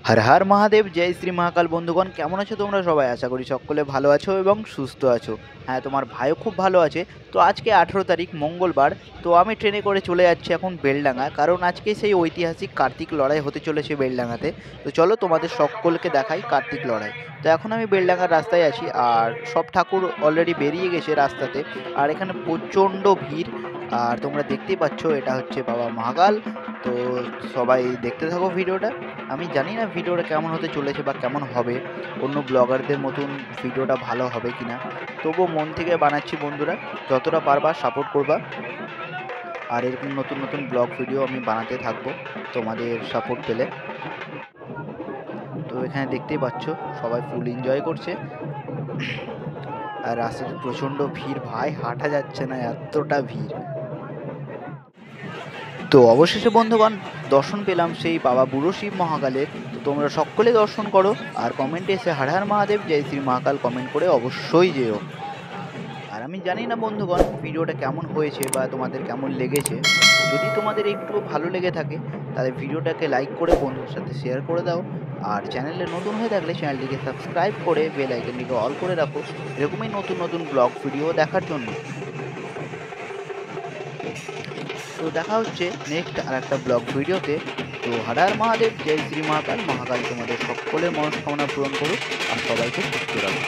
হর হর মহাদেব, জয় শ্রী মহাকাল। বন্ধুগণ, কেমন আছো তোমরা সবাই? আশা করি সকলে ভালো আছো এবং সুস্থ আছো। হ্যাঁ, তোমার ভাইও খুব ভালো আছে। তো আজকে 18 তারিখ মঙ্গলবার। তো আমি ট্রেনে করে চলে যাচ্ছি এখন বেলডাঙা, কারণ আজকে সেই ঐতিহাসিক কার্তিক লড়াই হতে চলেছে বেলডাঙাতে। তো চলো তোমাদের সকলকে দেখাই কার্তিক লড়াই। তো এখন আমি বেলডাঙার রাস্তায় আছি, আর সব ঠাকুর অলরেডি বেরিয়ে গেছে রাস্তাতে। আর এখানে প্রচণ্ড ভিড়। আর তোমরা দেখতেই পাচ্ছ, এটা হচ্ছে বাবা মহাকাল। তো সবাই দেখতে থাকো ভিডিওটা। আমি জানি না ভিডিওটা কেমন হতে চলেছে বা কেমন হবে, অন্য ব্লগারদের মতন ভিডিওটা ভালো হবে কিনা। তবুও মন থেকে বানাচ্ছি বন্ধুরা, যতটা পারবা সাপোর্ট করবা। আর এরকম নতুন নতুন ব্লগ ভিডিও আমি বানাতে থাকবো তোমাদের সাপোর্ট পেলে। তো এখানে দেখতেই পাচ্ছ সবাই ফুল এনজয় করছে। আর রাস্তাতে প্রচণ্ড ভিড় ভাই, হাঁটা যাচ্ছে না, এতটা ভিড়। তো অবশেষে বন্ধুগণ দর্শন পেলাম সেই বাবা বুড়ো শিব মহাকালের। তো তোমরা সকলে দর্শন করো, আর কমেন্টে এসে হর হর মহাদেব জয় শ্রী মহাকাল কমেন্ট করে অবশ্যই যেও। আর আমি জানি না বন্ধুগণ ভিডিওটা কেমন হয়েছে বা তোমাদের কেমন লেগেছে। যদি তোমাদের একটু ভালো লেগে থাকে তাহলে ভিডিওটাকে লাইক করে বন্ধুর সাথে শেয়ার করে দাও। আর চ্যানেলে নতুন হয়ে থাকলে চ্যানেলটিকে সাবস্ক্রাইব করে বেল আইকনটিকে অল করে রাখো, এরকমই নতুন নতুন ব্লগ ভিডিও দেখার জন্য। তো দেখা হচ্ছে নেক্সট আর একটা ব্লগ ভিডিওতে। তো হর হর মহাদেব জয় শ্রী মহাকাল। মহাকাল তোমাদের সকলের মনস্কামনা পূরণ করুক আর সবাইকে সুস্থ রাখুক।